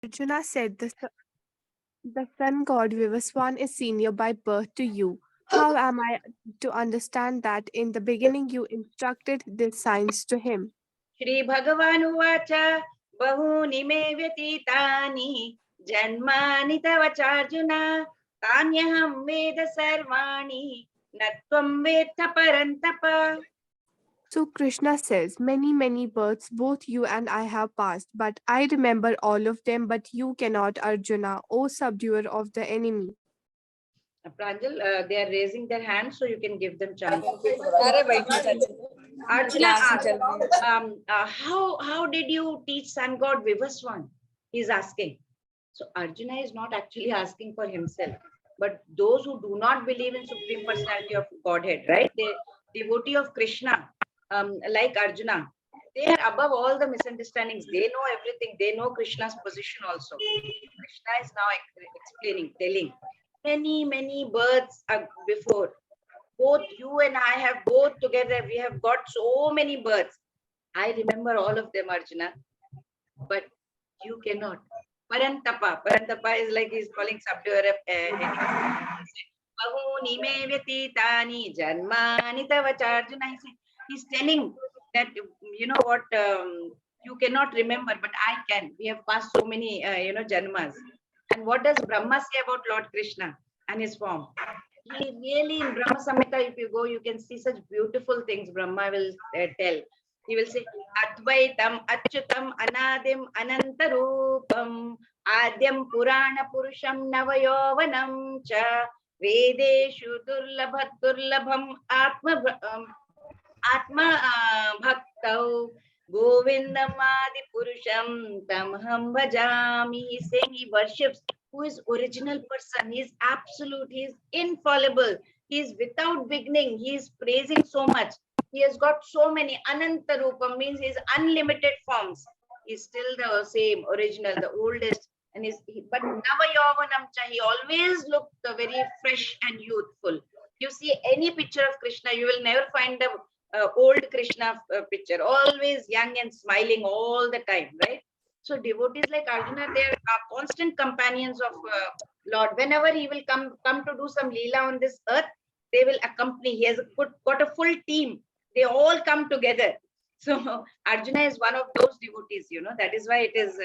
Arjuna said, the sun god Vivaswan is senior by birth to you. How am I to understand that in the beginning you instructed this science to him? Shri Bhagavan Uvacha Bahuni me vyatitani Janmani tava charjuna Tanyaham veda sarvani Natvam veta parantapa. So Krishna says, many, many births both you and I have passed, but I remember all of them, but you cannot, Arjuna, O subduer of the enemy. Pranjal, they are raising their hands, so you can give them chance. Arjuna asked, how did you teach sun god Vivaswan? He's asking. So Arjuna is not actually asking for himself, but those who do not believe in Supreme Personality of Godhead, right? The devotee of Krishna, like Arjuna, they are above all the misunderstandings. They know everything. They know Krishna's position also. Krishna is now explaining, telling many births before. Both you and I have both together. We have got so many births. I remember all of them, Arjuna, but you cannot. Parantapa is like he's calling subduer of Bahuni me vyatitani janmani tava Arjuna. He's telling that, you know what, you cannot remember, but I can. We have passed so many, janmas. And what does Brahma say about Lord Krishna and his form? He really, in Brahma Samhita, if you go, you can see such beautiful things Brahma will tell. He will say, Advaitam, Achyutam, Anadim, Anantarupam, Adyam Purana Purusham Navayovanam Cha, Vedeshu Durlabhat Atma Bhaktau, Govindamadi Purusham Tamham Bhajami. He's saying he worships who is original person. He is absolute. He is infallible. He is without beginning. He is praising so much. He has got so many. Ananta Rupam means his unlimited forms. He is still the same, original, the oldest. And but Navayovanam Cha, he always looked very fresh and youthful. You see any picture of Krishna, you will never find the old Krishna picture. Always young and smiling all the time, right? So devotees like Arjuna, they are constant companions of Lord. Whenever he will come to do some leela on this earth, they will accompany. He has got a full team. They all come together. So Arjuna is one of those devotees. That is why it is.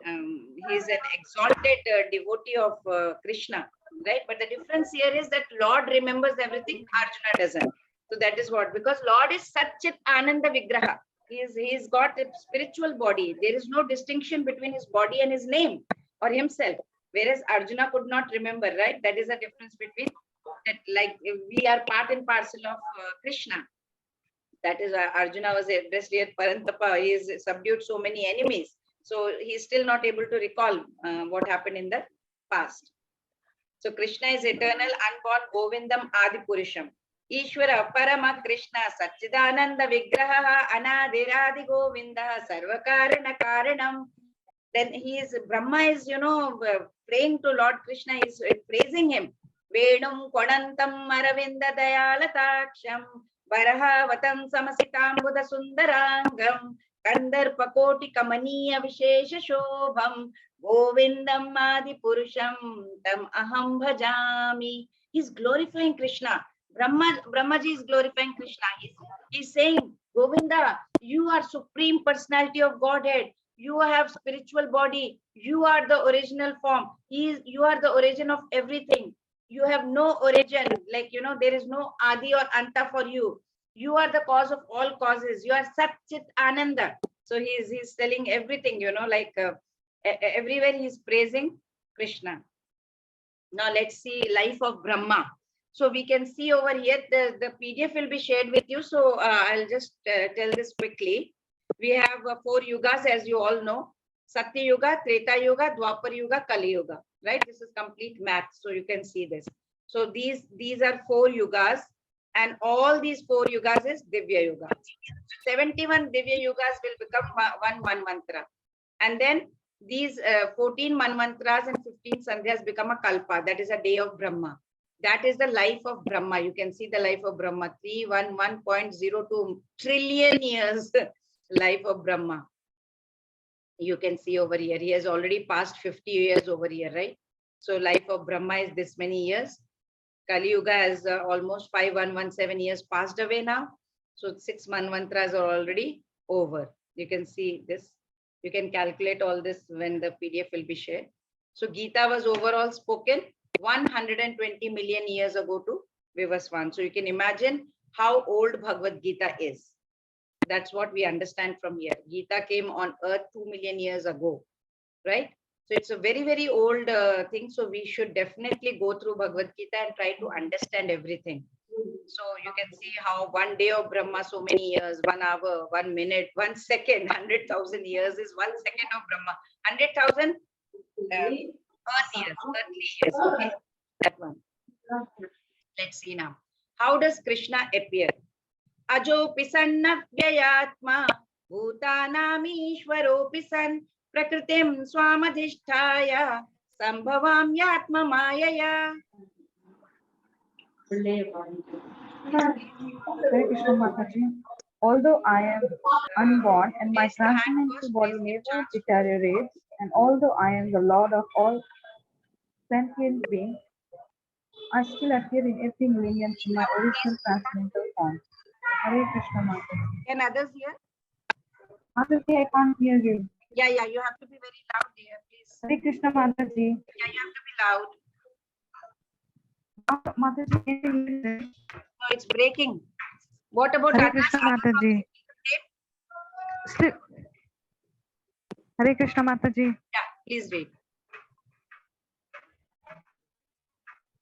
He is an exalted devotee of Krishna, right? But the difference here is that Lord remembers everything. Arjuna doesn't. So that is what, because Lord is Satchit Ananda Vigraha. He's got a spiritual body. There is no distinction between his body and his name or himself. Whereas Arjuna could not remember, right? That is a difference between that. Like we are part and parcel of Krishna. That is why Arjuna was addressed here. Parantapa, he has subdued so many enemies. So he's still not able to recall what happened in the past. So Krishna is eternal, unborn, Govindam, Adi Purusham. Ishvara Parama Krishna Satchidananda Vigraha Anadiradi Govinda Sarvakarana Karanam. Then Brahma is, praying to Lord Krishna, is praising him. Vedum Kodantam Maravinda Dayalatacham Varahavatam Samasitam Buddha Sundarangam Kandar Pakoti Kamaniya Vishesha Shobham Govindam Adi Purusham Tam Aham Bhajami. He's glorifying Krishna. Brahmaji is glorifying Krishna. He's saying, Govinda, you are Supreme Personality of Godhead. You have spiritual body. You are the original form. You are the origin of everything. You have no origin. Like, there is no Adi or Anta for you. You are the cause of all causes. You are Satchit Ananda. So he's telling everything, everywhere he's praising Krishna. Now let's see life of Brahma. So we can see over here, the PDF will be shared with you. So I'll just tell this quickly. We have 4 yugas, as you all know. Satya Yuga, Treta Yuga, Dwapar Yuga, Kali Yuga. Right? This is complete math. So you can see this. So these are 4 yugas. And all these 4 yugas is Divya Yuga. 71 Divya Yugas will become one mantra. And then these 14 manmantras and 15 sandhyas become a kalpa. That is a day of Brahma. That is the life of Brahma. You can see the life of Brahma. 311.02 trillion years life of Brahma. You can see over here, he has already passed 50 years over here, right? So life of Brahma is this many years. Kali Yuga has almost 5117 years passed away now. So 6 manvantras are already over. You can see this. You can calculate all this when the PDF will be shared. So Gita was overall spoken 120 million years ago to Vivaswan. So you can imagine how old Bhagavad Gita is. That's what we understand from here. Gita came on earth 2 million years ago, right? So it's a very, very old thing. So we should definitely go through Bhagavad Gita and try to understand everything. So you can see how 1 day of Brahma, so many years, 1 hour, 1 minute, 1 second, 100,000 years is 1 second of Brahma. 100,000 earthly years. Okay, that one. Let's see now. How does Krishna appear? Ajopi sannavyayatma bhutanamishwaropi san prakritim swamadhisthaya sambhavamyatma mayaya. Hare Krishna Mataji. Although I am unborn and my Place the hand transcendental first, body please give never chance. deteriorates, and although I am the Lord of all sentient beings, I still appear in every millennium in my original transcendental form. Hare Krishna Mataji. Can others hear? Mataji, I can't hear you. Yeah, you have to be very loud here, please. Hare Krishna Mataji. Yeah, you have to be loud. Mataji, can you hear me? No, it's breaking. What about Hare others? Krishna Mataji. Still. Hare Krishna Mataji. Yeah, please read.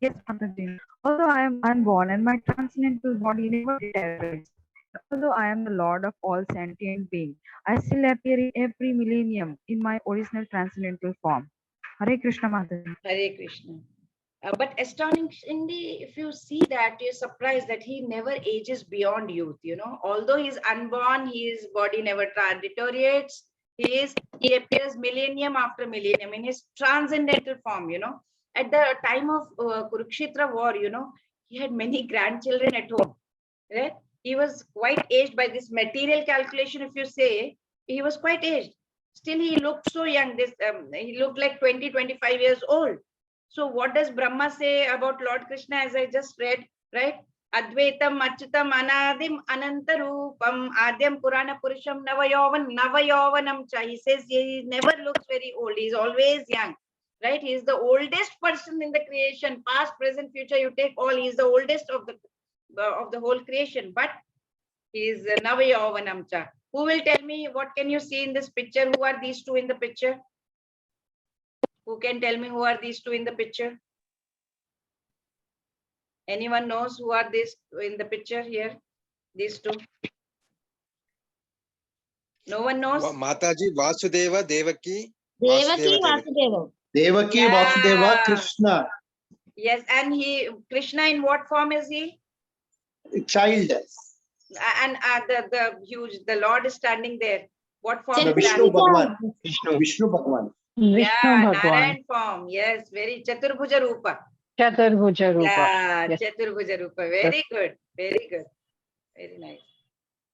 Yes, Mataji. Although I am unborn and my transcendental body never deteriorates, although I am the Lord of all sentient beings, I still appear in every millennium in my original transcendental form. Hare Krishna Mataji. Hare Krishna. But astonishingly, if you see that, you're surprised that he never ages beyond youth. You know, although he's unborn, his body never deteriorates. He appears millennium after millennium in his transcendental form. You know, at the time of Kurukshetra war, you know, he had many grandchildren at home. Right? He was quite aged by this material calculation. If you say, he was quite aged. Still, he looked so young. He looked like 20, 25 years old. So what does Brahma say about Lord Krishna, as I just read, right? Advaitam Achyutam Anadim Anantarupam Adyam Purana Purusham Navayovanam Cha. He says he never looks very old. He's always young, right? He is the oldest person in the creation, past, present, future. You take all. He is the oldest of the whole creation. But he is Navayovanam Cha. Who will tell me what can you see in this picture? Who are these two in the picture? Who can tell me who are these two in the picture? Anyone knows who are these in the picture here? These two? No one knows? Mataji, Vasudeva, Devaki. Devaki Vasudeva. Devaki, Vasudeva, Krishna. Yes, and Krishna in what form is he? Child. And the Lord is standing there. What form The is Vishnu that? Bhagwan. Vishnu Bhagwan. Yeah, Narayan form. Yes, very Chaturbhuja Rupa. Chaturbhuja Rupa. Yeah, Yes. Chaturbhuja Rupa. Very good. Very good. Very nice.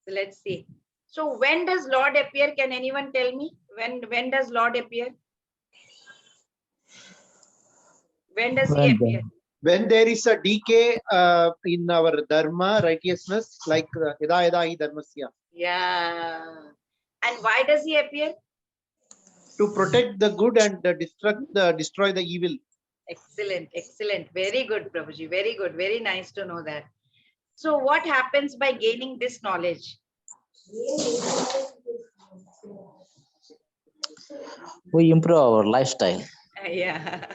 So let's see. So when does Lord appear? Can anyone tell me? When does Lord appear? When does he appear? When there is a decay in our dharma, righteousness, like yada yada hi dharmasya. Yeah. And why does he appear? To protect the good and destroy the evil. Excellent, excellent. Very good, Prabhuji. Very good. Very nice to know that. So what happens by gaining this knowledge? We improve our lifestyle. Yeah.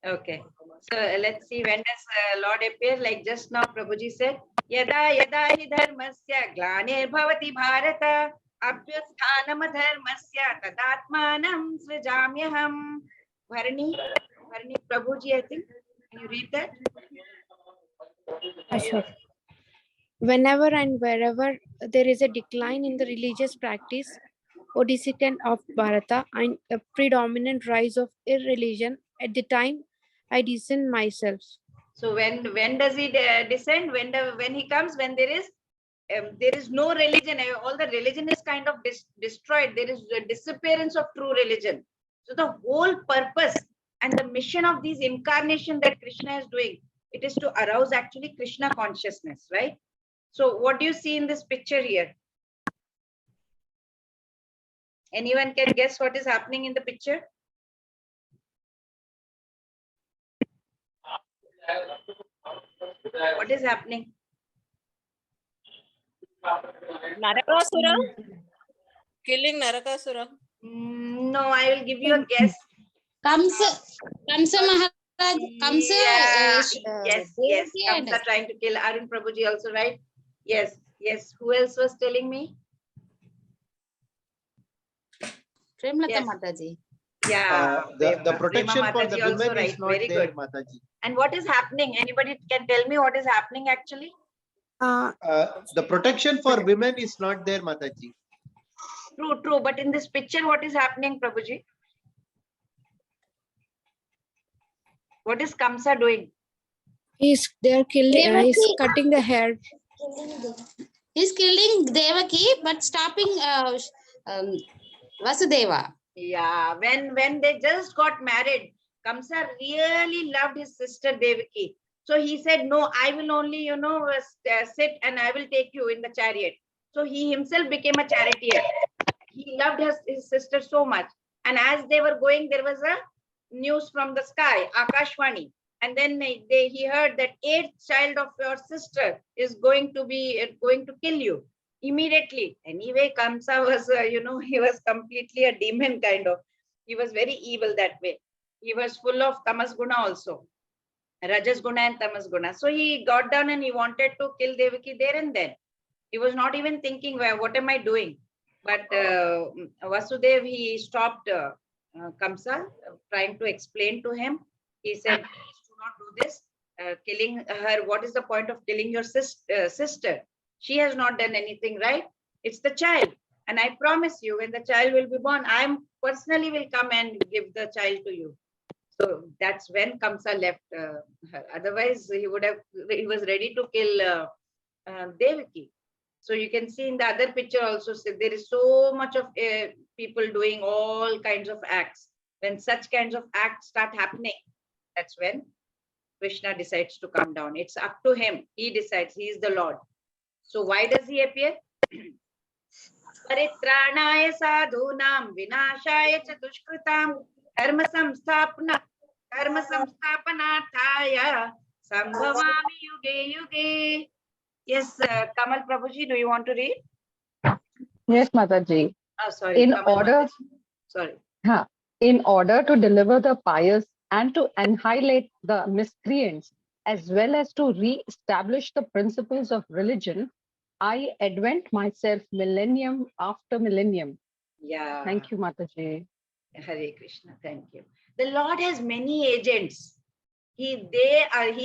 Okay. So let's see, when does Lord appear? Like just now Prabhuji said, Yada yada hi dharmasya glanir bhavati bharata abhyusthanam dharmasya tadatmanam srijamyaham. Bharani Prabhuji, I think. Can you read that? Sure. Whenever and wherever there is a decline in the religious practice or descent of Bharata and a predominant rise of irreligion, at the time I descend myself. So when does he descend? When he comes? When there is there is no religion. All the religion is kind of destroyed. There is a disappearance of true religion. So the whole purpose and the mission of these incarnation that Krishna is doing, it is to arouse actually Krishna consciousness, right? So what do you see in this picture here? Anyone can guess what is happening in the picture? What is happening? Narakasura? Killing Narakasura. No, I will give you a guess. Kamsa Maharaj, Kamsa, Yeah, yes, Devaki and Kamsa trying to kill Arun Prabhuji also, right? Yes, yes. Who else was telling me? Premlata Yes. Mataji. Yeah, The Prema protection for the Mataji also women is right. not Very there, good. Mataji. And what is happening? Anybody can tell me what is happening actually? The protection for women is not there, Mataji. True, true. But in this picture, what is happening, Prabhuji? What is Kamsa doing? They're killing, he's Devaki. cutting the hair. He's killing Devaki, but stopping Vasudeva. Yeah, when they just got married, Kamsa really loved his sister Devaki. So he said, no, I will only, sit and I will take you in the chariot. So he himself became a charioteer. He loved his sister so much. And as they were going, there was a news from the sky, Akashvani. And then he heard that 8th child of your sister is going to kill you immediately. Anyway, Kamsa was, he was completely a demon kind of. He was very evil that way. He was full of tamas guna also. Rajas guna and tamas guna. So he got down and he wanted to kill Devaki there and then. He was not even thinking, well, what am I doing? But Vasudev, he stopped Kamsa, trying to explain to him. He said, please do not do this. Killing her, what is the point of killing your sister? She has not done anything, right? It's the child. And I promise you, when the child will be born, I personally will come and give the child to you. So that's when Kamsa left her. Otherwise, he was ready to kill Devaki. So you can see in the other picture also, there is so much of people doing all kinds of acts. When such kinds of acts start happening, that's when Krishna decides to come down. It's up to him. He decides. He is the Lord. So why does he appear? Paritranaya sadhunam vinashaya cha dushkritam dharma samsthapanarthaya sambhavami yuge yuge. Yes, Kamal Prabhuji, do you want to read? Yes, Mataji. Oh, sorry. In Kamal order, Sorry. in order to deliver the pious and to annihilate the miscreants, as well as to re-establish the principles of religion, I advent myself millennium after millennium. Yeah. Thank you, Mataji. Hare Krishna. Thank you. The Lord has many agents. He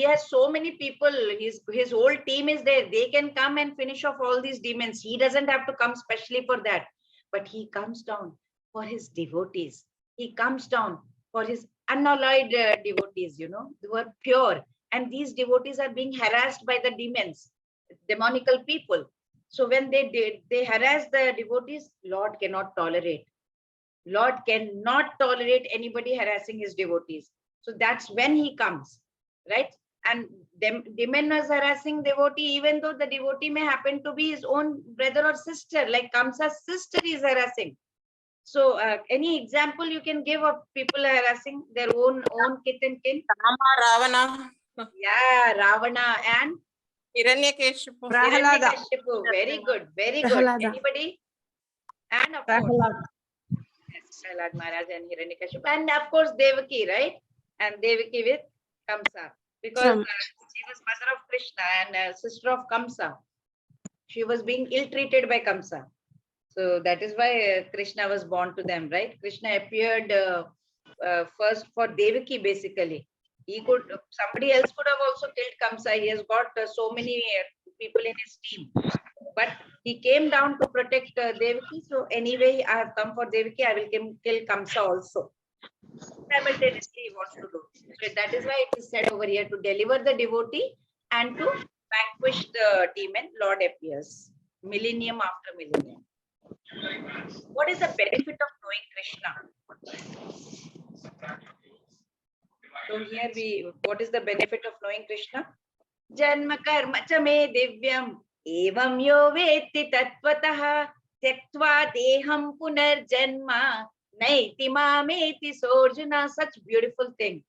has so many people. His whole team is there. They can come and finish off all these demons. He doesn't have to come specially for that. But he comes down for his devotees. He comes down for his unalloyed devotees, who are pure. And these devotees are being harassed by the demons, demonical people. So when they harass the devotees, Lord cannot tolerate. Lord cannot tolerate anybody harassing his devotees. So that's when he comes, right? And demon is harassing devotee, even though the devotee may happen to be his own brother or sister, like Kamsa's sister is harassing. So any example you can give of people harassing their own kith and kin? Ravana. Yeah, Ravana and Hiranyakeshipu. Hiranyakeshipu. Very good, very good. Prahalada. Anybody? And of course, Prahlad Maharaj and Hiranyakeshipu, and of course Devaki, right? And Devaki with Kamsa, because she was mother of Krishna and sister of Kamsa. She was being ill-treated by Kamsa. So that is why Krishna was born to them, right? Krishna appeared first for Devaki, basically. Somebody else could have also killed Kamsa. He has got so many people in his team. But he came down to protect Devaki. So anyway, I have come for Devaki. I will kill Kamsa also. Simultaneously he wants to do. So that is why it is said over here, to deliver the devotee and to vanquish the demon, Lord appears. millennium after millennium. What is the benefit of knowing Krishna? So here what is the benefit of knowing Krishna? Janma karma cha me divyam evam yo veti tatvatah tyaktva deham punarjanma naiti mameti sorjuna. Such beautiful thing.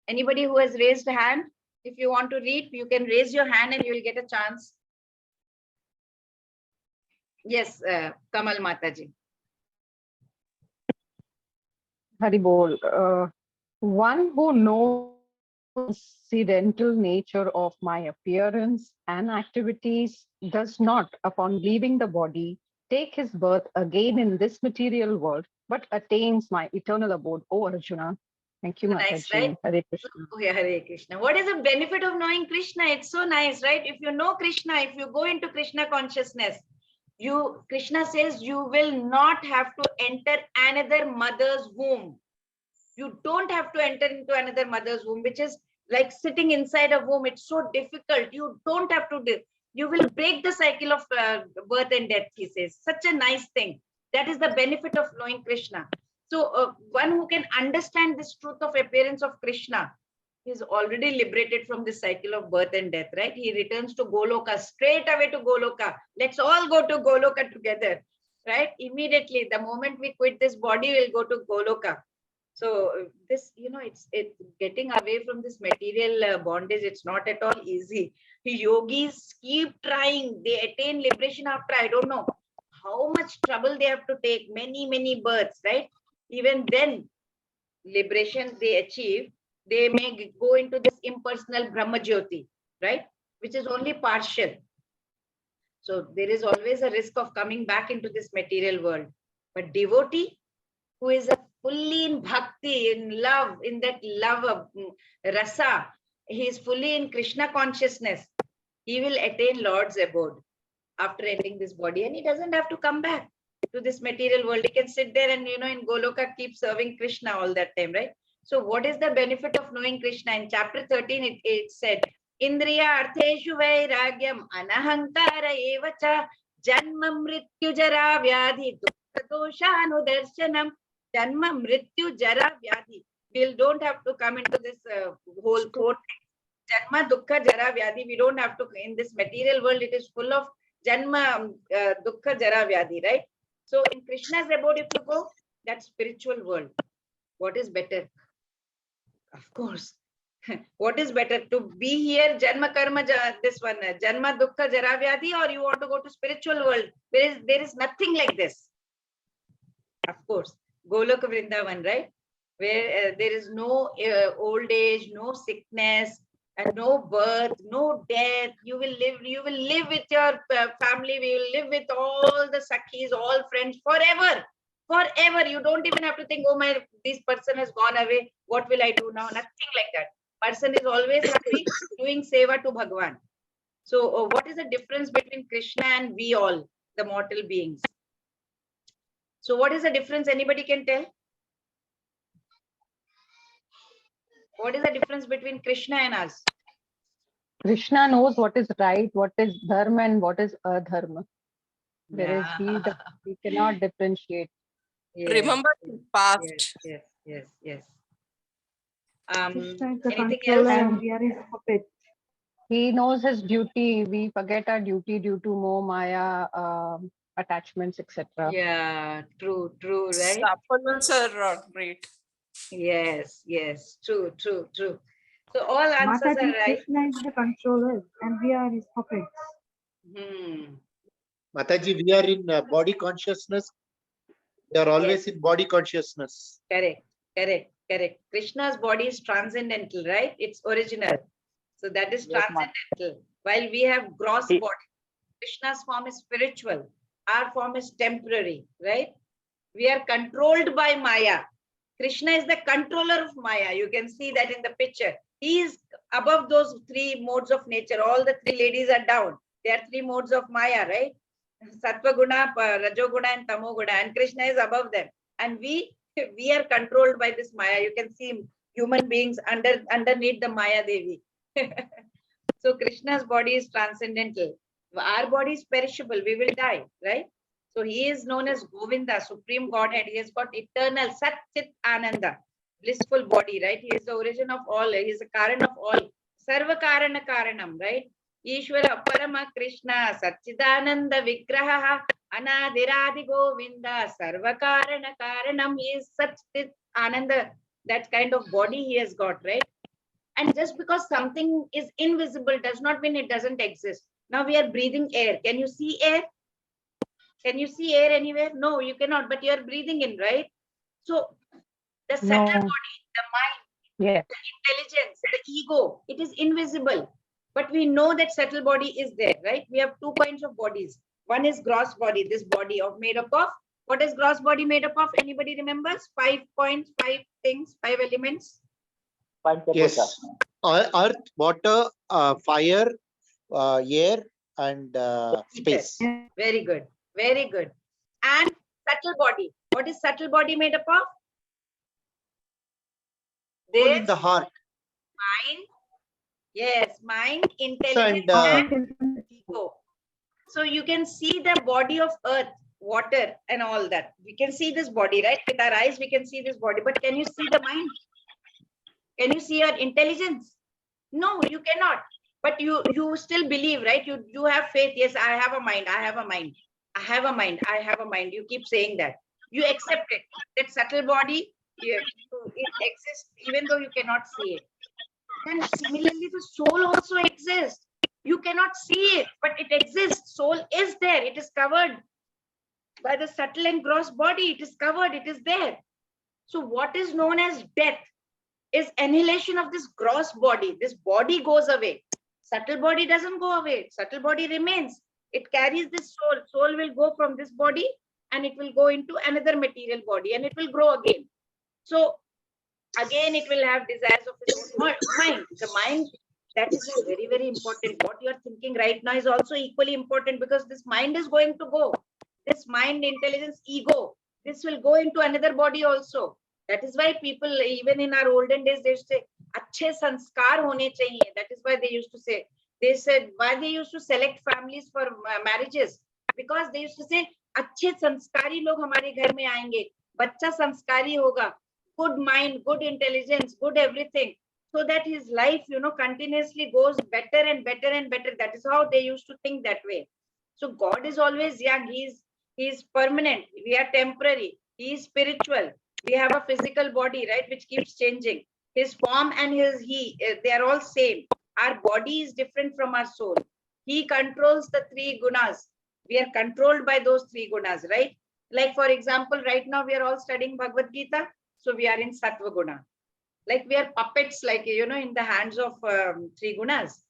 Anybody who has raised a hand, if you want to read, you can raise your hand and you will get a chance. Yes, Kamal Mataji. Haribol, one who knows the incidental nature of my appearance and activities does not, upon leaving the body, take his birth again in this material world, but attains my eternal abode. Oh, Arjuna. Thank you, Nice, Mataji. right? Hare Krishna. Oh, yeah, Hare Krishna. What is the benefit of knowing Krishna? It's so nice, right? If you know Krishna, if you go into Krishna consciousness, Krishna says you will not have to enter another mother's womb. You don't have to enter into another mother's womb, which is like sitting inside a womb. It's so difficult. You don't have to do. You will break the cycle of birth and death, he says. Such a nice thing. That is the benefit of knowing Krishna. So one who can understand this truth of appearance of Krishna is already liberated from this cycle of birth and death, right? He returns to Goloka, straight away to Goloka. Let's all go to Goloka together, right? Immediately, the moment we quit this body, we'll go to Goloka. So this, it's getting away from this material bondage. It's not at all easy. Yogis keep trying. They attain liberation after, I don't know how much trouble they have to take, many births, right? Even then, liberation they achieve, they may go into this impersonal Brahma Jyoti, right? Which is only partial. So there is always a risk of coming back into this material world. But devotee who is fully in bhakti, in love, in that love of rasa, he is fully in Krishna consciousness, he will attain Lord's abode after ending this body, and he doesn't have to come back to this material world. He can sit there and, in Goloka keep serving Krishna all that time, right? So what is the benefit of knowing Krishna? In chapter 13, it said, Indriya artheshu vairagyam anahankara evacha janma mrityu jara vyadhi dukkha doshanudarshanam. Janma mrityu jara vyadhi. We don't have to come into this whole quote. Janma dukkha jara vyadhi. We don't have to, in this material world, it is full of janma dukkha jara vyadhi, right? So in Krishna's abode, if you go, that spiritual world, what is better? Of course. What is better, to be here, janma karma, this one, janma dukkha jara vyadhi, or you want to go to spiritual world? There is nothing like this. Of course, Goloka Vrindavan, right? Where there is no old age, no sickness, and no birth, no death. You will live with your family. We will live with all the sakhis, all friends forever. Forever. You don't even have to think, oh, this person has gone away. What will I do now? Nothing like that. Person is always happy doing seva to Bhagwan. So what is the difference between Krishna and we all, the mortal beings? So what is the difference? Anybody can tell? What is the difference between Krishna and us? Krishna knows what is right, what is dharma, and what is adharma. Whereas we cannot differentiate. Yes, Remember his past. Yes. Krishna is the Anything controller else? and we are his puppet. He knows his duty. We forget our duty due to more Maya attachments, etc. Yeah, true, right? Supplements are great. Yes, true. So all answers Mataji, are right. Krishna is the controller and we are his puppets. Mataji, we are in body consciousness. We are always in body consciousness. Correct. Krishna's body is transcendental, right? It's original. So that is transcendental. While we have gross body, Krishna's form is spiritual. Our form is temporary, right? We are controlled by Maya. Krishna is the controller of Maya. You can see that in the picture. He is above those three modes of nature. All the three ladies are down. There are three modes of Maya, right? Sattva guna, Rajoguna, and Tamoguna. And Krishna is above them. And we are controlled by this Maya. You can see human beings underneath the Maya Devi. So Krishna's body is transcendental. Our body is perishable, we will die, right? So he is known as Govinda, Supreme Godhead. He has got eternal Sat Chit Ananda, blissful body, right? He is the origin of all, he is the Karan of all. Sarva Karana Karanam, right? Ishvara Parama Krishna, Satchidananda Vigraha, Anadiradi Govinda, Sarva Karana Karanam. He is Sat Chit Ananda, that kind of body he has got, right? And just because something is invisible does not mean it doesn't exist. Now we are breathing air. Can you see air? Can you see air anywhere? No, you cannot, but you are breathing in, right? So the subtle No. body, the mind, Yes. the intelligence, the ego, it is invisible. But we know that subtle body is there, right? We have 2 kinds of bodies. One is gross body, this body of made up of. What is gross body made up of? Anybody remembers? 5 points, 5 things, 5 elements. Yes. Earth, water, fire, air, and space. Very good. Very good. And subtle body. What is subtle body made up of? All in There's the heart. mind. Yes, mind, intelligence, and ego. So you can see the body of earth, water, and all that. We can see this body, right? With our eyes, we can see this body. But can you see the mind? Can you see your intelligence? No, you cannot. But you still believe, right? You have faith. Yes, I have a mind. I have a mind. I have a mind. I have a mind. You keep saying that. You accept it. That subtle body, it exists even though you cannot see it. And similarly, the soul also exists. You cannot see it, but it exists. Soul is there. It is covered by the subtle and gross body. It is covered. It is there. So what is known as death is annihilation of this gross body. This body goes away. Subtle body doesn't go away. Subtle body remains. It carries this soul. Soul will go from this body and it will go into another material body and it will grow again. So again, it will have desires of its own mind. The mind, that is very, very important. What you are thinking right now is also equally important because this mind is going to go. This mind, intelligence, ego, this will go into another body also. That is why people, even in our olden days, they used to say, "Achhe sanskar hone chahiye." That is why they used to say. They said why they used to select families for marriages because they used to say, "Achhe sanskari log hamare ghar mein aayenge. Bachcha sanskari hoga. Good mind, good intelligence, good everything." So that his life, continuously goes better and better and better. That is how they used to think that way. So God is always young. He is permanent. We are temporary. He is spiritual. We have a physical body, right, which keeps changing. His form and they are all same. Our body is different from our soul. He controls the 3 gunas. We are controlled by those 3 gunas, right? Like, for example, right now we are all studying Bhagavad Gita. So we are in Sattva Guna. Like we are puppets, like, in the hands of 3 gunas.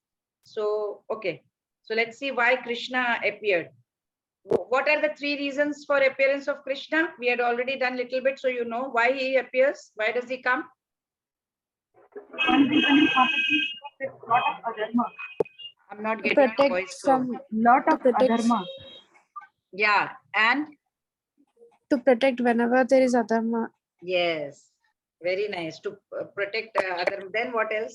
So, okay. So let's see why Krishna appeared. What are the 3 reasons for appearance of Krishna? We had already done a little bit, so you know why he appears. Why does he come? One reason is a lot of adharma. I'm not getting your Protect voice. some Lot of protect- adharma. Yeah, and to protect whenever there is adharma. yes, very nice. To protect other. Then what else?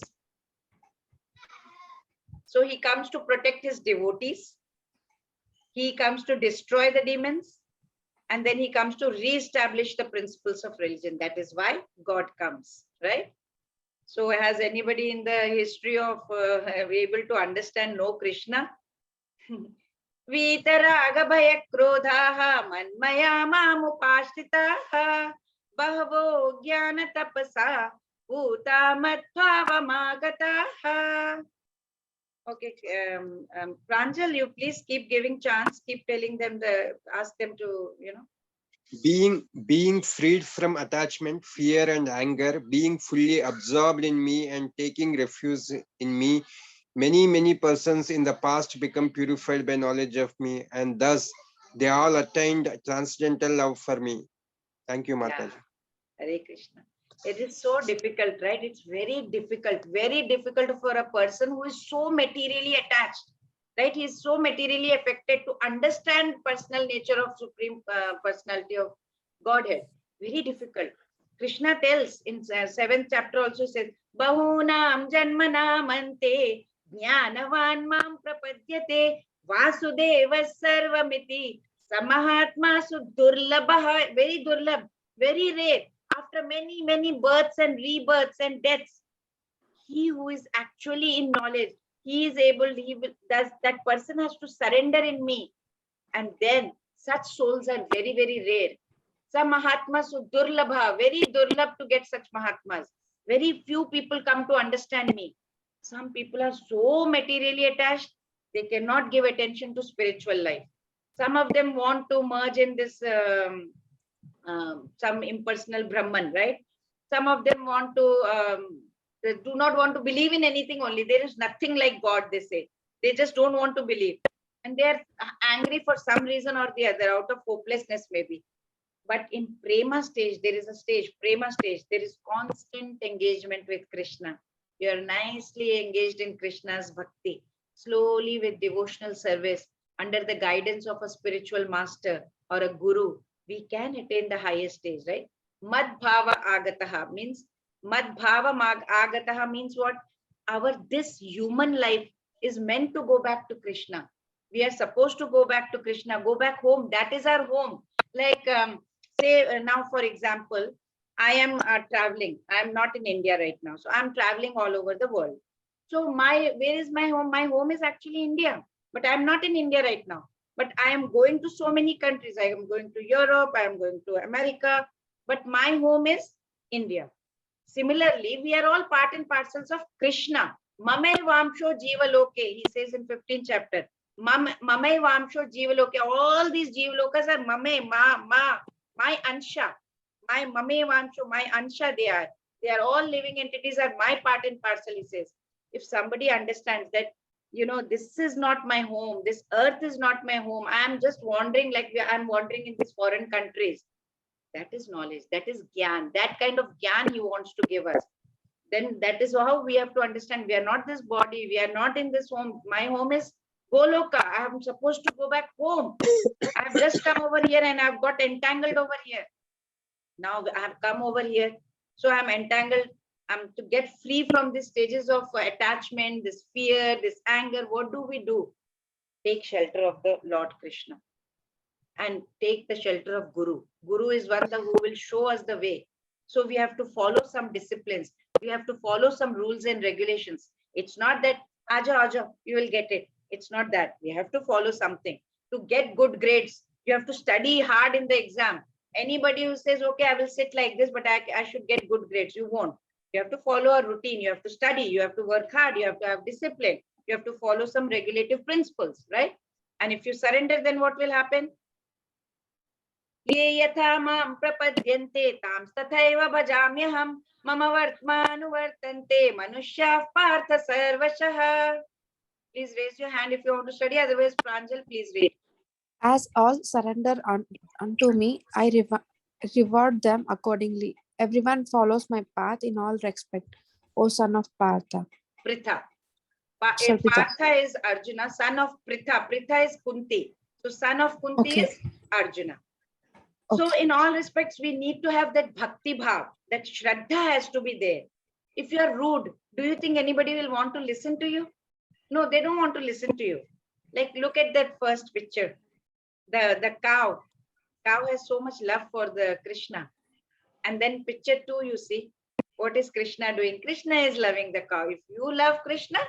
So he comes to protect his devotees. He comes to destroy the demons. And then he comes to re-establish the principles of religion. That is why God comes, right? So has anybody in the history of able to understand no Krishna? Vitaraga bhaya krodhaha manmaya mamupashritaha bahavo jnana tapasa bhuta matva vamagataha. Okay, Pranjal, you please keep giving chance, keep telling them ask them to, being freed from attachment, fear, and anger, being fully absorbed in me and taking refuge in me. Many persons in the past become purified by knowledge of me, and thus they all attained transcendental love for me. Thank you, Mataji. Hare Krishna. It is so difficult, right? It's very difficult for a person who is so materially attached, right? He is so materially affected to understand personal nature of Supreme Personality of Godhead. Very difficult. Krishna tells in 7th chapter also says, Bahunam janmana mante jnanavan mam prapadyate Vasudeva Sarvamiti. Samahatma Sudurlabha, very durlab, very rare. After many, many births and rebirths and deaths, he who is actually in knowledge, he is able, that person has to surrender in me. And then such souls are very, very rare. Some Mahatmas Durlabha, very durlab to get such Mahatmas. Very few people come to understand me. Some people are so materially attached, they cannot give attention to spiritual life. Some of them want to merge in this some impersonal Brahman, right? Some of them want to, they do not want to believe in anything only. There is nothing like God, they say. They just don't want to believe. And they are angry for some reason or the other, out of hopelessness maybe. But in prema stage, there is a stage, prema stage, there is constant engagement with Krishna. You are nicely engaged in Krishna's bhakti, slowly with devotional service, under the guidance of a spiritual master or a guru, we can attain the highest stage, right? Mad bhava agataha means, mad bhava agataha means what? Our this human life is meant to go back to Krishna. We are supposed to go back to Krishna, go back home. That is our home. Like, say now, for example, I am traveling. I am not in India right now. So I'm traveling all over the world. So where is my home? My home is actually India, but I'm not in India right now. But I am going to so many countries. I am going to Europe. I am going to America. But my home is India. Similarly, we are all part and parcels of Krishna. Mamay Vamsho Jivaloke, he says in 15th chapter. Mamay Vamsho Jivaloke. All these Jivalokas are Mamay, my Ansha. My Mamay Vamsho, my Ansha they are. They are all living entities, are my part and parcel, he says. If somebody understands that, you know, this is not my home, this earth is not my home, I am just wandering like I'm wandering in these foreign countries. That is knowledge, that is Gyan. That kind of Gyan he wants to give us. Then that is how we have to understand, we are not this body, we are not in this home. My home is Goloka. I am supposed to go back home. I have just come over here and I've got entangled over here. Now I have come over here, so I'm entangled. I'm to get free from these stages of attachment, this fear, this anger. What do? Take shelter of the Lord Krishna and take the shelter of Guru. Guru is one who will show us the way. So we have to follow some disciplines. We have to follow some rules and regulations. It's not that aja, you will get it. It's not that. We have to follow something. To get good grades, you have to study hard in the exam. Anybody who says, okay, I will sit like this, but I should get good grades, you won't. You have to follow a routine. You have to study. You have to work hard. You have to have discipline. You have to follow some regulative principles, right? And if you surrender, then what will happen? ये यथा मां प्रपद्यन्ते तां तथैव भजाम्यहम् मम वर्त्मानुवर्तन्ते मनुष्याः पार्थ सर्वशः. Please raise your hand if you want to study. Otherwise, Pranjal, please read. As all surrender unto me, I reward them accordingly. Everyone follows my path in all respect, O son of Partha. Pritha. Shalpita. Partha is Arjuna, son of Pritha. Pritha is Kunti. So son of Kunti is Arjuna. So in all respects, we need to have that bhakti bhav, that shraddha has to be there. If you are rude, do you think anybody will want to listen to you? No, they don't want to listen to you. Like, look at that first picture. The cow. Cow has so much love for the Krishna. And then picture 2, you see, what is Krishna doing? Krishna is loving the cow. If you love Krishna,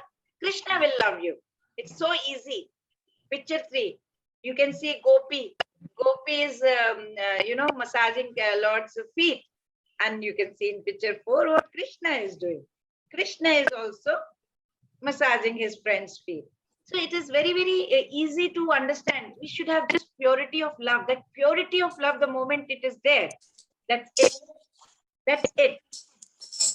Krishna will love you. It's so easy. Picture 3, you can see Gopi. Gopi is, massaging Lord's feet. And you can see in picture 4 what Krishna is doing. Krishna is also massaging his friend's feet. So it is very, very easy to understand. We should have this purity of love. That purity of love, the moment it is there, that's it. That's it.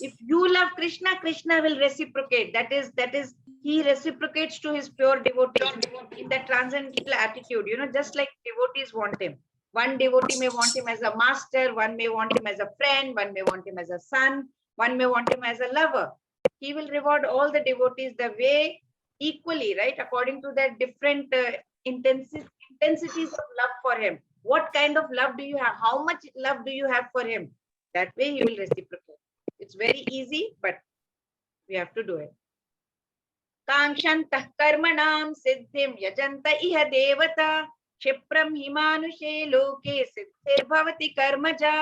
If you love Krishna, Krishna will reciprocate. That is, he reciprocates to his pure devotees in that transcendental attitude. You know, just like devotees want him. One devotee may want him as a master, one may want him as a friend, one may want him as a son, one may want him as a lover. He will reward all the devotees the way equally, right? According to their different intensities of love for him. What kind of love do you have? How much love do you have for him? That way he will reciprocate. It's very easy, but we have to do it. कांक्षन्तः कर्मणां सिद्धिं यजन्त इह देवता क्षिप्रं हिमानुषे लोके सिद्धिर्भवति कर्मजा.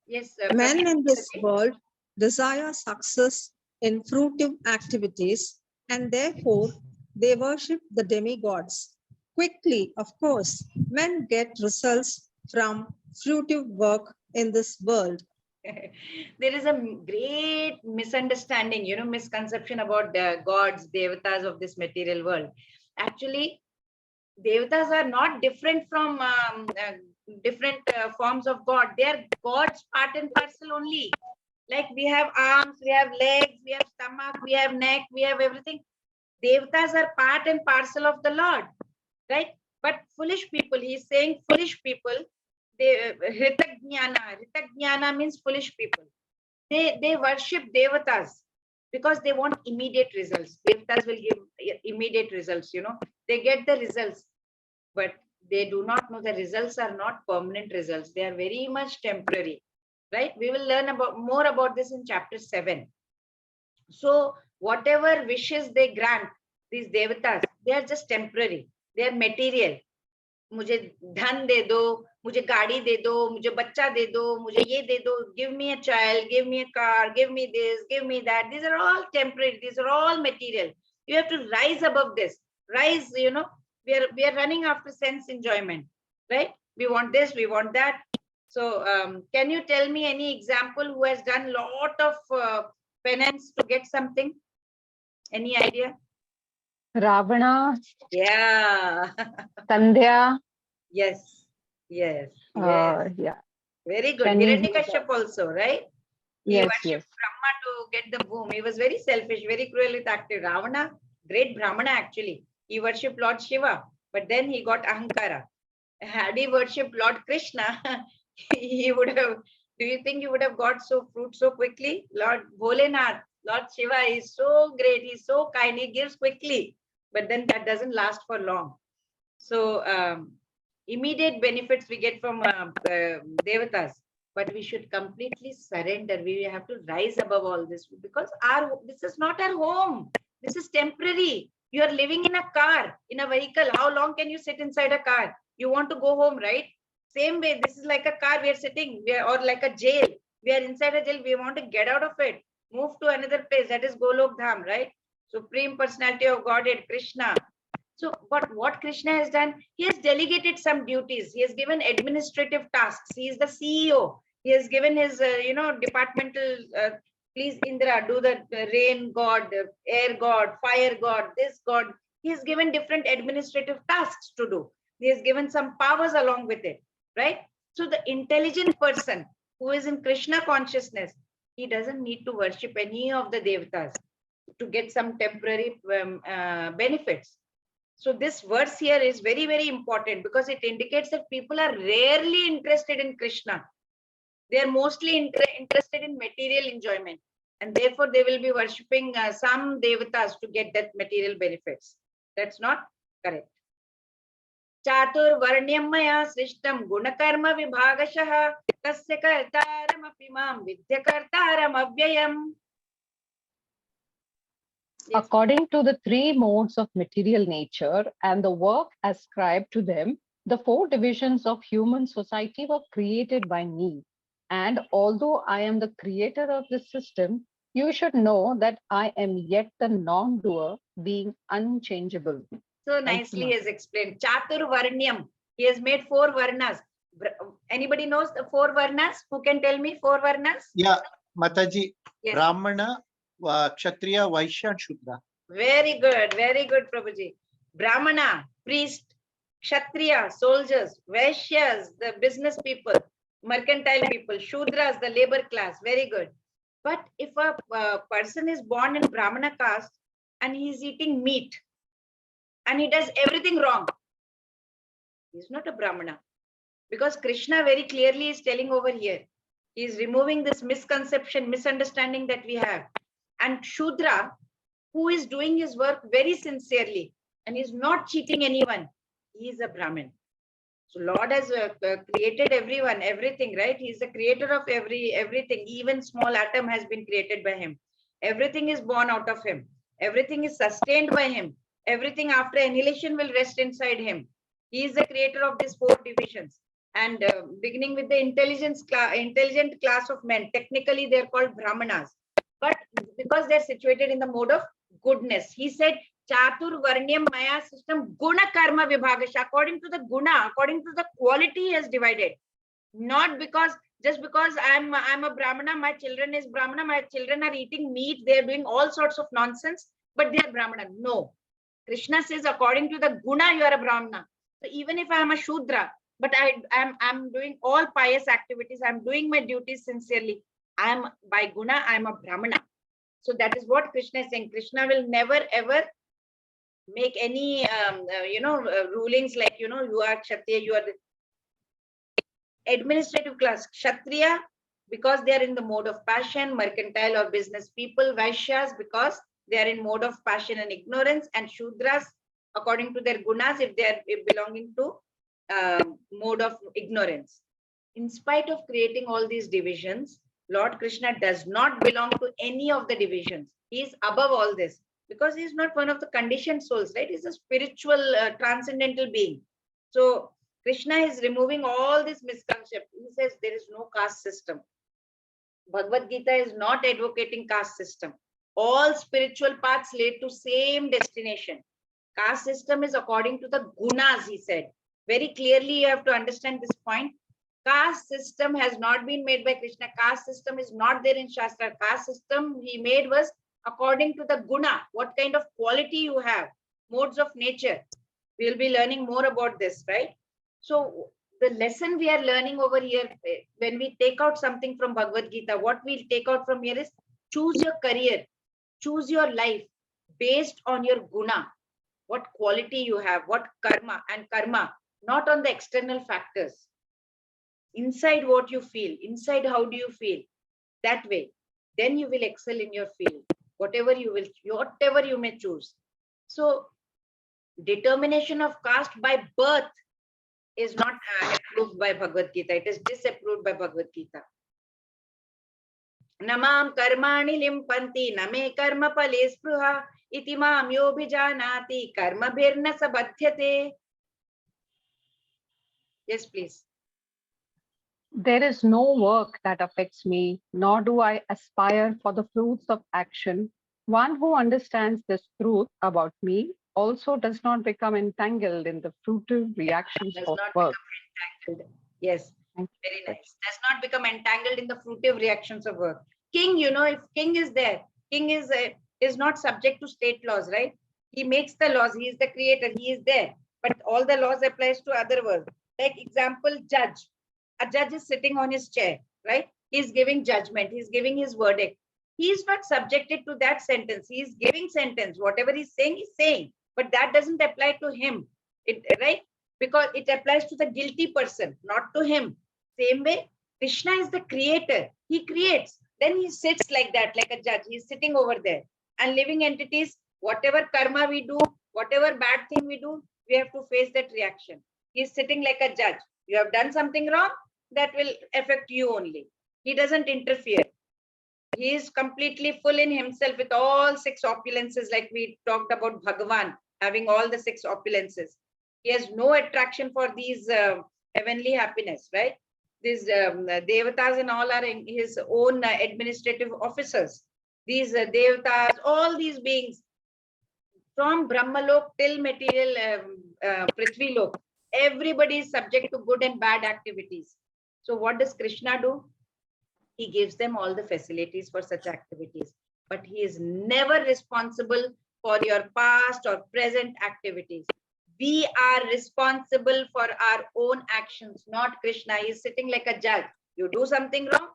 Yes, Men in this Prabhu. world desire success in fruitive activities and therefore they worship the demigods. Quickly, of course, men get results from fruitive work in this world. There is a great misunderstanding, misconception about the gods, devatas of this material world. Actually, devatas are not different from different forms of god. They are gods part and parcel only. Like we have arms, we have legs, we have stomach, we have neck, we have everything. Devatas are part and parcel of the Lord, right? But foolish people, he is saying foolish people, they Hritagnyana means foolish people. They worship devatas because they want immediate results. Devatas will give immediate results, they get the results, but they do not know the results are not permanent results. They are very much temporary, right? We will learn more about this in chapter 7. So whatever wishes they grant, these devatas, they are just temporary. They are material. मुझे धन दे दो, मुझे गाड़ी दे दो, मुझे बच्चा दे दो, मुझे ये दे दो, give me a child, give me a car, give me this, give me that. These are all temporary. These are all material. You have to rise above this. Rise, we are running after sense enjoyment, right? We want this, we want that. So can you tell me any example who has done lot of penance to get something? Any idea? Ravana, Yeah. Sandhya. Yes. Yes. Yeah. Very good. Can you- Hiranyakashipu also, right? He Yes, worshipped yes. Brahma to get the boom. He was very selfish, very cruelly active. Ravana, great Brahmana actually. He worshipped Lord Shiva, but then he got Ahankara. Had he worshipped Lord Krishna, he would have, do you think he would have got so fruit so quickly? Lord Bholenath, Lord Shiva is so great, he's so kind, he gives quickly, but then that doesn't last for long. So immediate benefits we get from devatas, but we should completely surrender. We have to rise above all this because this is not our home. This is temporary. You are living in a car, in a vehicle. How long can you sit inside a car? You want to go home, right? Same way, this is like a car we are sitting, or like a jail. We are inside a jail. We want to get out of it, move to another place. That is Golok Dham, right? Supreme Personality of Godhead, Krishna. So, but what Krishna has done, he has delegated some duties. He has given administrative tasks. He is the CEO. He has given his, departmental, please Indra, do the rain god, air god, fire god, this god. He has given different administrative tasks to do. He has given some powers along with it, right? So the intelligent person who is in Krishna consciousness, he doesn't need to worship any of the devatas to get some temporary benefits. So this verse here is very, very important because it indicates that people are rarely interested in Krishna. They are mostly interested in material enjoyment, and therefore they will be worshipping some devatas to get that material benefits. That's not correct. Chatur varnyam maya srishtam gunakarma vibhagashah tasya kartaram apimam vidya kartaram avyayam. According to the three modes of material nature and the work ascribed to them, the four divisions of human society were created by me. And although I am the creator of this system, you should know that I am yet the non-doer, being unchangeable. So nicely is explained. Chatur Varnyam. He has made 4 Varnas. Anybody knows the 4 Varnas? Who can tell me 4 Varnas? Yeah, Mataji. Yes. Brahmana, Kshatriya, Vaishya, and Shudra. Very good, Prabhuji. Brahmana, priest. Kshatriya, soldiers. Vaishyas, the business people. Mercantile people. Shudras, the labor class. Very good. But if a person is born in Brahmana caste and he is eating meat and he does everything wrong, he is not a Brahmana. Because Krishna very clearly is telling over here, he is removing this misconception, misunderstanding that we have. And Shudra, who is doing his work very sincerely and is not cheating anyone, he is a Brahmin. So Lord has created everyone, everything, right? He is the creator of everything. Even small atom has been created by him. Everything is born out of him. Everything is sustained by him. Everything after annihilation will rest inside him. He is the creator of these 4 divisions. And beginning with the intelligent class of men, technically they're called Brahmanas. But because they're situated in the mode of goodness, he said, Chatur Varnyam Maya system, Guna Karma Vibhagasha. According to the Guna, according to the quality he has divided. Not because, just because I'm a Brahmana, my children is Brahmana, my children are eating meat, they're doing all sorts of nonsense, but they are Brahmana. No. Krishna says, according to the Guna, you are a Brahmana. So even if I am a Shudra, but I'm doing all pious activities, I'm doing my duties sincerely, I'm by Guna, I'm a Brahmana. So that is what Krishna is saying. Krishna will never ever make any rulings like, you are Kshatriya, you are the administrative class. Kshatriya, because they are in the mode of passion, mercantile or business people. Vaishyas, because they are in mode of passion and ignorance. And Shudras, according to their gunas, if they are belonging to mode of ignorance. In spite of creating all these divisions, Lord Krishna does not belong to any of the divisions. He is above all this because he is not one of the conditioned souls, right? He's a spiritual, transcendental being. So Krishna is removing all this misconception. He says there is no caste system. Bhagavad Gita is not advocating caste system. All spiritual paths lead to same destination. Caste system is according to the gunas, he said. Very clearly, you have to understand this point. Caste system has not been made by Krishna. Caste system is not there in Shastra. Caste system he made was according to the guna, what kind of quality you have, modes of nature. We'll be learning more about this, right? So the lesson we are learning over here, when we take out something from Bhagavad Gita, what we'll take out from here is choose your career, choose your life based on your guna, what quality you have, what karma, and karma, not on the external factors. Inside what you feel, inside how do you feel, that way, then you will excel in your field, whatever you may choose. So determination of caste by birth is not approved by Bhagavad Gita. It is disapproved by Bhagavad Gita. Namam karmani limpanti name karma pale spruha iti mam yobhijanati karma bhirna sabadhyate. Yes, please. There is no work that affects me, nor do I aspire for the fruits of action. One who understands this truth about me also does not become entangled in the fruitive reactions Does of not work. become entangled. Yes, very nice. Does not become entangled in the fruitive reactions of work. King, if king is there, king is not subject to state laws, right? He makes the laws. He is the creator. He is there. But all the laws applies to other world. Like example, judge. A judge is sitting on his chair, right? He's giving judgment. He's giving his verdict. He is not subjected to that sentence. He is giving sentence. Whatever he's saying. But that doesn't apply to him, right? Because it applies to the guilty person, not to him. Same way, Krishna is the creator. He creates. Then he sits like that, like a judge. He's sitting over there. And living entities, whatever karma we do, whatever bad thing we do, we have to face that reaction. He's sitting like a judge. You have done something wrong, that will affect you only. He doesn't interfere. He is completely full in himself with all 6 opulences, like we talked about Bhagavan having all the 6 opulences. He has no attraction for these heavenly happiness, right? These devatas and all are in his own administrative officers. These devatas, all these beings, from Brahmalok till material Prithvi Lok, everybody is subject to good and bad activities. So what does Krishna do? He gives them all the facilities for such activities. But he is never responsible for your past or present activities. We are responsible for our own actions, not Krishna. He is sitting like a judge. You do something wrong,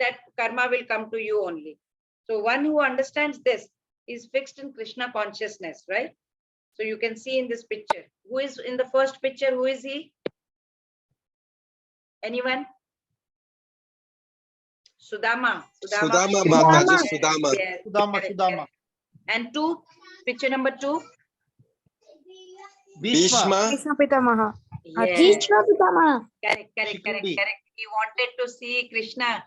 that karma will come to you only. So one who understands this is fixed in Krishna consciousness, right? So you can see in this picture. Who is in the first picture? Who is he? Anyone? Sudama. Sudama Mataji, Sudama. Yes, Sudama, correct, Sudama. correct. And 2, picture number 2. Bhishma. Krishna Pitamaha. Yes. Correct. Shikundi. He wanted to see Krishna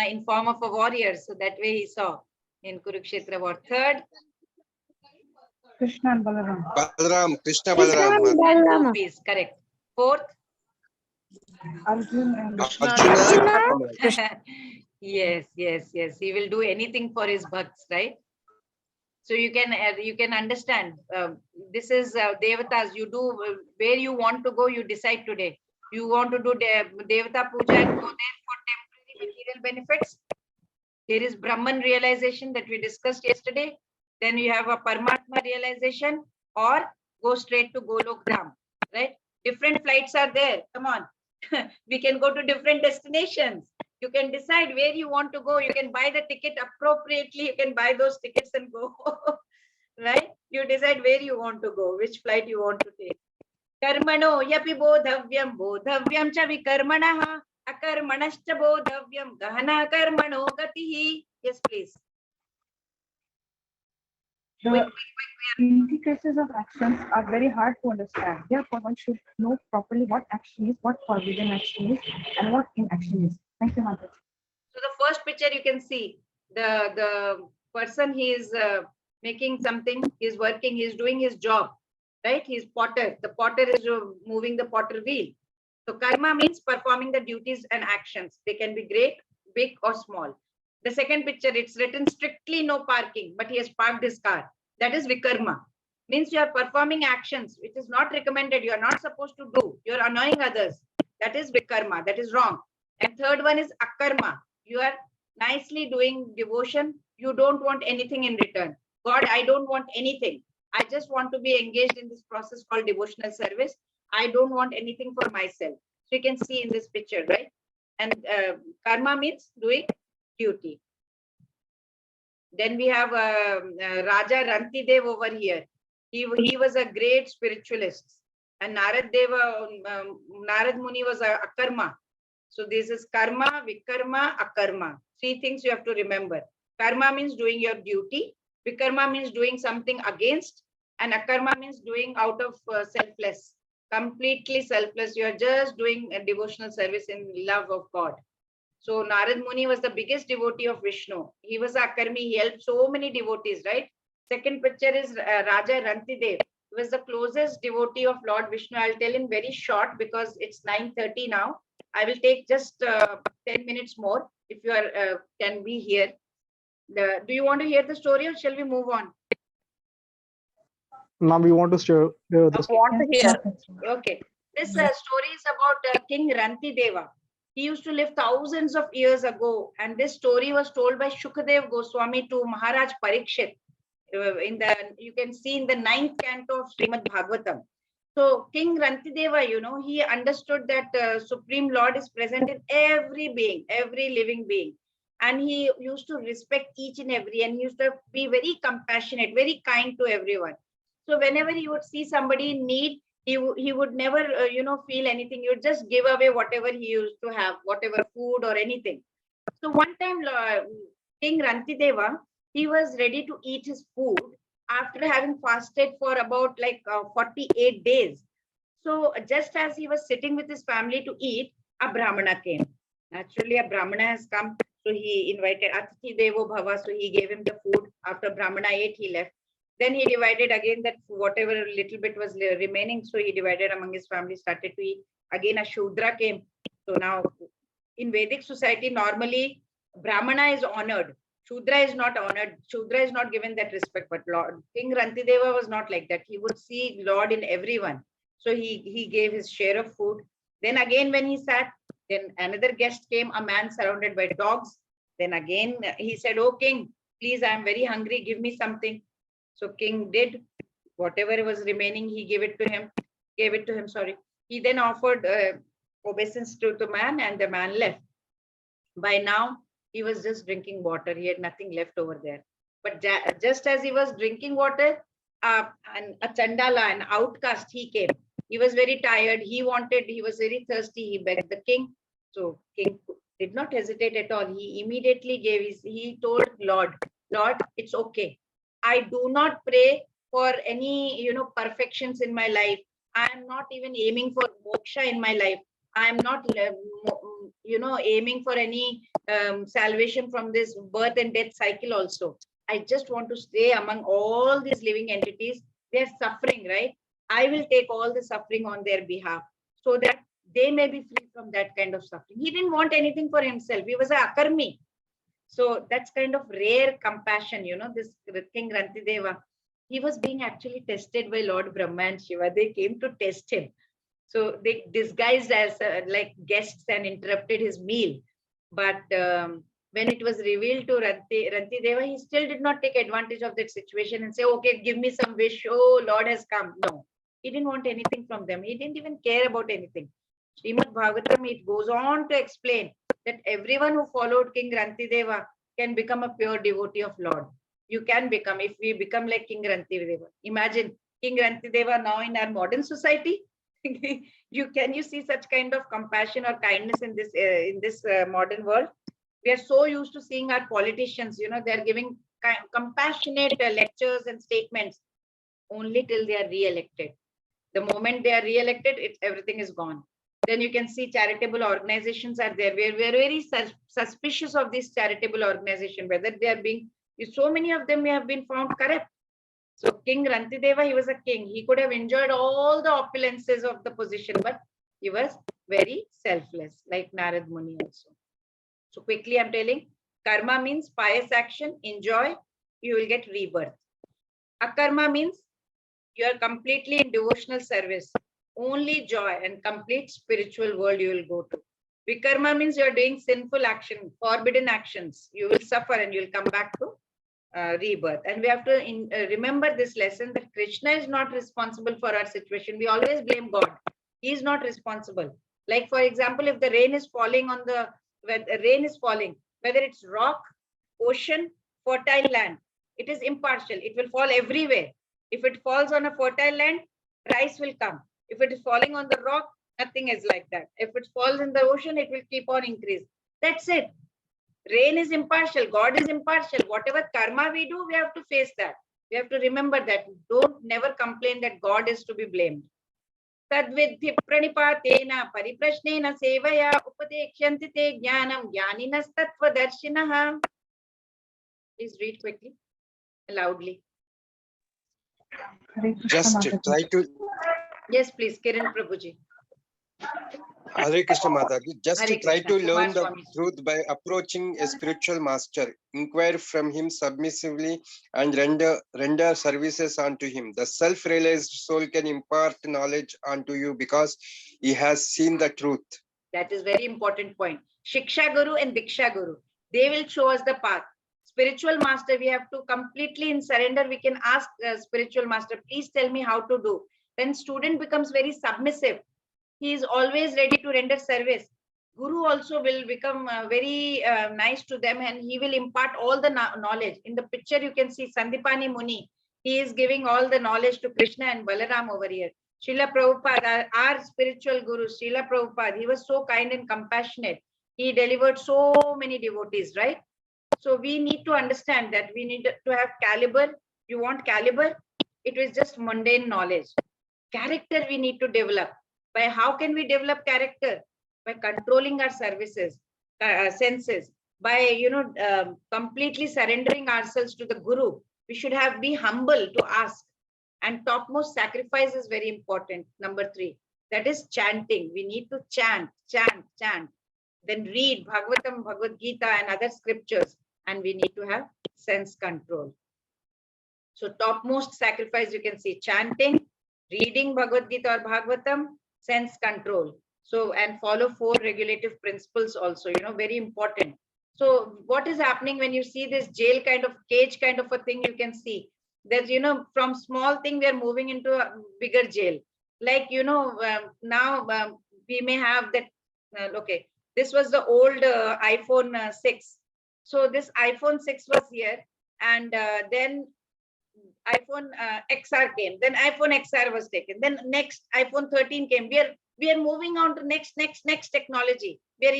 in form of a warrior, so that way he saw in Kurukshetra war. 3rd, Krishna and Balaram. Balaram, Krishna Krishna Balaram. and Balrama. Gopis, correct. Fourth, Arjun and Arjuna. yes, yes, yes. He will do anything for his bhakts, right? So you can understand. This is devatas. You do where you want to go. You decide today. You want to do devata puja and go there for temporary material benefits. There is Brahman realization that we discussed yesterday. Then you have a Paramatma realization, or go straight to Golok Dham, right? Different flights are there. Come on. We can go to different destinations. You can decide where you want to go. You can buy the ticket appropriately. You can buy those tickets and go, right? You decide where you want to go, which flight you want to take. Karmano yapi bodhavyam cha vikarmanaha akarmanascha bodhavyam gahana karmano gatihi. Yes, please. The intricacies of actions are very hard to understand. Therefore, one should know properly what action is, what forbidden action is, and what inaction is. Thank you, Mataji. So the first picture you can see the person, he is making something, he is working, he is doing his job, right? He is potter. The potter is moving the potter wheel. So karma means performing the duties and actions. They can be great, big or small. The second picture, it's written strictly no parking, but he has parked his car. That is vikarma. Means you are performing actions which is not recommended. You are not supposed to do. You are annoying others. That is vikarma. That is wrong. And third one is akarma. You are nicely doing devotion. You don't want anything in return. God, I don't want anything. I just want to be engaged in this process called devotional service. I don't want anything for myself. So you can see in this picture, right? And karma means doing duty. Then we have Raja Rantidev over here. He was a great spiritualist. And Narad Muni was a akarma. So this is karma, vikarma, akarma. Three things you have to remember. Karma means doing your duty. Vikarma means doing something against. And akarma means doing out of selfless. Completely selfless. You are just doing a devotional service in love of God. So Narad Muni was the biggest devotee of Vishnu. He was a akarmi. He helped so many devotees, right? Second picture is Raja Rantidev. He was the closest devotee of Lord Vishnu. I'll tell in very short because it's 9:30 now. I will take just 10 minutes more if you are can be here. Do you want to hear the story or shall we move on? Now we want to hear this. Want to hear. Okay. This story is about King Rantideva. He used to live thousands of years ago, and this story was told by Shukadev Goswami to Maharaj Parikshit. You can see in the 9th canto of Srimad Bhagavatam. So King Rantideva, he understood that Supreme Lord is present in every being, every living being. And he used to respect each and every, and he used to be very compassionate, very kind to everyone. So whenever he would see somebody in need, he would never, feel anything. He would just give away whatever he used to have, whatever food or anything. So one time, King Rantideva, he was ready to eat his food after having fasted for about 48 days. So just as he was sitting with his family to eat, a Brahmana came. Naturally, a Brahmana has come. So he invited Atithi Devo Bhava. So he gave him the food. After Brahmana ate, he left. Then he divided again that whatever little bit was remaining. So he divided among his family, started to eat. Again, a Shudra came. So now in Vedic society, normally Brahmana is honored. Shudra is not honored. Shudra is not given that respect. But Lord King Rantideva was not like that. He would see Lord in everyone. So he gave his share of food. Then again, when he sat, then another guest came, a man surrounded by dogs. Then again, he said, "Oh King, please, I am very hungry. Give me something." So King did whatever was remaining. He gave it to him. Sorry. He then offered obeisance to the man, and the man left. By now, he was just drinking water. He had nothing left over there. But just as he was drinking water, and a Chandala, an outcast, he came. He was very tired. He was very thirsty. He begged the king. So king did not hesitate at all. He immediately he told Lord, it's okay. I do not pray for any, perfections in my life. I am not even aiming for moksha in my life. I am not, aiming for any salvation from this birth and death cycle also. I just want to stay among all these living entities. They're suffering, right? I will take all the suffering on their behalf so that they may be free from that kind of suffering. He didn't want anything for himself. He was a akarmi. So that's kind of rare compassion, this King Rantideva. He was being actually tested by Lord Brahma and Shiva. They came to test him. So they disguised as like guests and interrupted his meal. But when it was revealed to Rantideva, he still did not take advantage of that situation and say, okay, give me some wish. Oh, Lord has come. No, he didn't want anything from them. He didn't even care about anything. Srimad Bhagavatam, it goes on to explain that everyone who followed King Rantideva can become a pure devotee of Lord. You can become, if we become like King Rantideva. Imagine King Rantideva now in our modern society. Can you see such kind of compassion or kindness in this modern world? We are so used to seeing our politicians, they're giving compassionate lectures and statements only till they are re-elected. The moment they are re-elected, everything is gone. Then you can see charitable organizations are there. We are very suspicious of this charitable organization, whether they are being, so many of them have been found corrupt. So King Rantideva, he was a king. He could have enjoyed all the opulences of the position, but he was very selfless, like Narad Muni also. So quickly I'm telling, karma means pious action, enjoy, you will get rebirth. Akarma means you are completely in devotional service, only joy and complete spiritual world you will go to. Vikarma means you are doing sinful action, forbidden actions. You will suffer and you will come back to rebirth. And we have to remember this lesson that Krishna is not responsible for our situation. We always blame God. He is not responsible. Like for example, if the rain is falling whether it's rock, ocean, fertile land, it is impartial. It will fall everywhere. If it falls on a fertile land, rice will come. If it is falling on the rock, nothing is like that. If it falls in the ocean, it will keep on increase. That's it. Rain is impartial. God is impartial. Whatever karma we do, we have to face that. We have to remember that. Don't never complain that God is to be blamed. Tadvidhi pranipatena pariprashnena sevaya upadekshyanti te jnanam jnaninas tattvadarshinaha. Please read quickly, loudly. Just try to. Yes, please, Kiran Prabhuji. Hare Krishna Mataji, just Hare try Krishna, to learn the Swami. truth by approaching a spiritual master. Inquire from him submissively and render services unto him. The self-realized soul can impart knowledge unto you because he has seen the truth. That is very important point. Shiksha Guru and Diksha Guru, they will show us the path. Spiritual master, we have to completely in surrender. We can ask spiritual master, please tell me how to do. Then student becomes very submissive. He is always ready to render service. Guru also will become very nice to them and he will impart all the knowledge. In the picture, you can see Sandipani Muni. He is giving all the knowledge to Krishna and Balaram over here. Srila Prabhupada, our spiritual guru, Srila Prabhupada, he was so kind and compassionate. He delivered so many devotees, right? So we need to understand that we need to have caliber. You want caliber? It was just mundane knowledge. Character we need to develop. By how can we develop character? By controlling our senses. By completely surrendering ourselves to the Guru. We should be humble to ask. And topmost sacrifice is very important. Number 3, that is chanting. We need to chant. Then read Bhagavatam, Bhagavad Gita and other scriptures. And we need to have sense control. So topmost sacrifice you can see chanting, reading Bhagavad Gita or Bhagavatam, sense control. So, and follow 4 regulative principles also, very important. So what is happening when you see this jail kind of cage kind of a thing, you can see that, from small thing, we are moving into a bigger jail. Like, now we may have that, okay, this was the old iPhone 6. So this iPhone 6 was here and then iPhone XR came, then iPhone XR was taken, then next iPhone 13 came. We are moving on to next technology. We are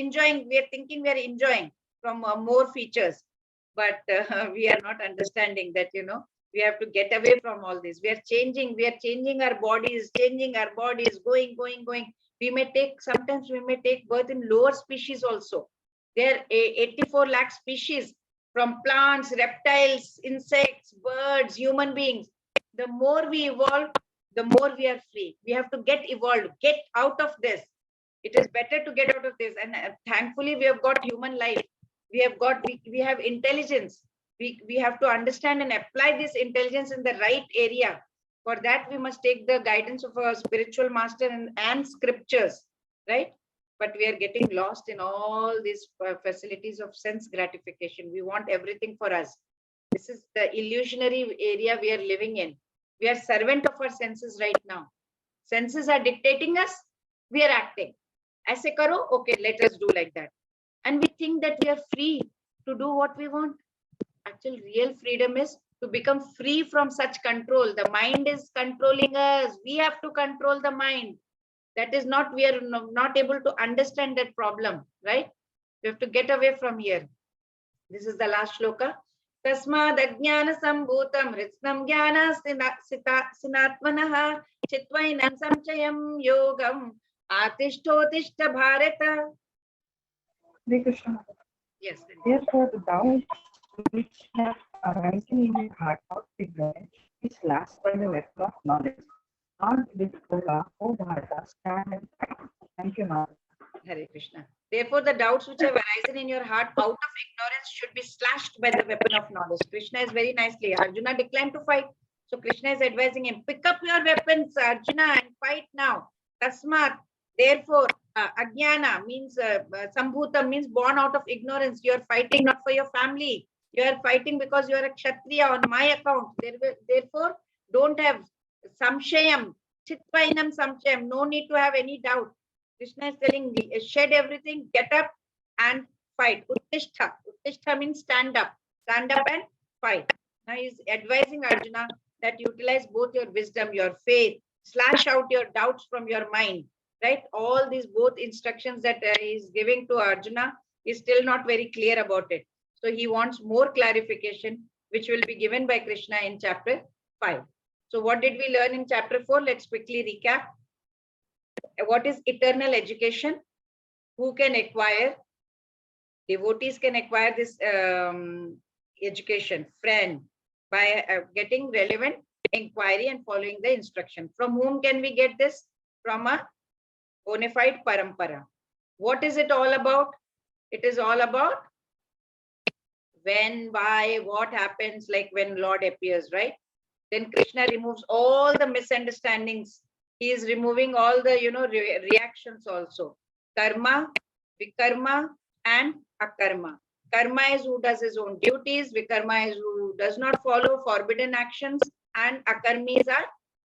thinking we are enjoying from more features, but we are not understanding that, we have to get away from all this. We are changing our bodies, going. Sometimes we may take birth in lower species also. There are 84 lakh species. from plants, reptiles, insects, birds, human beings. The more we evolve, the more we are free. We have to get evolved, get out of this. It is better to get out of this. And thankfully, we have got human life. We have intelligence. We have to understand and apply this intelligence in the right area. For that, we must take the guidance of our spiritual master and scriptures, right? But we are getting lost in all these facilities of sense gratification. We want everything for us. This is the illusionary area we are living in. We are servant of our senses right now. Senses are dictating us. We are acting. Aise karo, okay, let us do like that. And we think that we are free to do what we want. Actual real freedom is to become free from such control. The mind is controlling us. We have to control the mind. That is not, we are not able to understand that problem, right? We have to get away from here. This is the last shloka. Tasmad ajnana sambhutam ritsnam jnana sinatmanaha chitvainam samchayam yogam atishthotishta bharata. Hare Krishna. Yes. Therefore, the doubts which have arisen in your heart of ignorance is slashed by the weapon of knowledge. Not with Ola, O Bharata, stand and fight. Thank you, Mother. Hare Krishna. Therefore, the doubts which have arisen in your heart out of ignorance should be slashed by the weapon of knowledge. Krishna is very nicely. Arjuna declined to fight. So Krishna is advising him, pick up your weapons, Arjuna, and fight now. Tasmat. Therefore, Ajnana means Sambhutam means born out of ignorance. You are fighting not for your family. You are fighting because you are a Kshatriya on my account. Therefore, don't have Samshayam. Chitvainam Samshayam. No need to have any doubt. Krishna is telling me, shed everything, get up and fight. Uttishta. Uttishta means stand up. Stand up and fight. Now he is advising Arjuna that utilize both your wisdom, your faith, slash out your doubts from your mind. Right? All these both instructions that he is giving to Arjuna is still not very clear about it. So he wants more clarification, which will be given by Krishna in chapter 5. So what did we learn in chapter 4? Let's quickly recap. What is eternal education? Who can acquire? Devotees can acquire this education, friend, by getting relevant inquiry and following the instruction. From whom can we get this? From a bona fide parampara. What is it all about? It is all about when, why, what happens, like when Lord appears, right? Then Krishna removes all the misunderstandings. He is removing all the, reactions also. Karma, vikarma, and akarma. Karma is who does his own duties. Vikarma is who does not follow forbidden actions. And akarmis are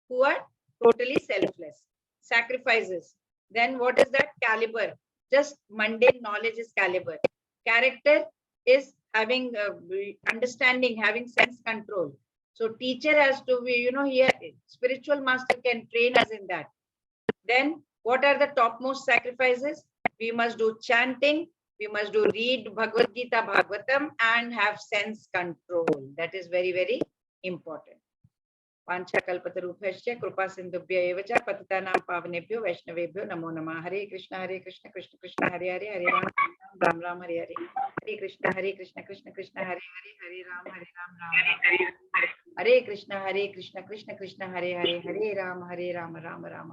who are totally selfless. Sacrifices. Then what is that? Caliber. Just mundane knowledge is caliber. Character is having understanding, having sense control. So teacher has to be, here spiritual master can train us in that. Then what are the topmost sacrifices? We must do chanting. We must do read Bhagavad Gita, Bhagavatam, and have sense control. That is very, very important. Panchakalpatarubhyascha Krupa Sindhubhya Eva Cha Patitanam Pavanebhyo Vaishnavebhyo Namo Namah. Hare Krishna Krishna Krishna Hare Hare Hare Ram Ram Ram Hare Hare. Hare Krishna Krishna Krishna Hare Hare Hare Ram Ram Hare. Hare Krishna Krishna Krishna Hare Hare Hare Ram Ram Ram.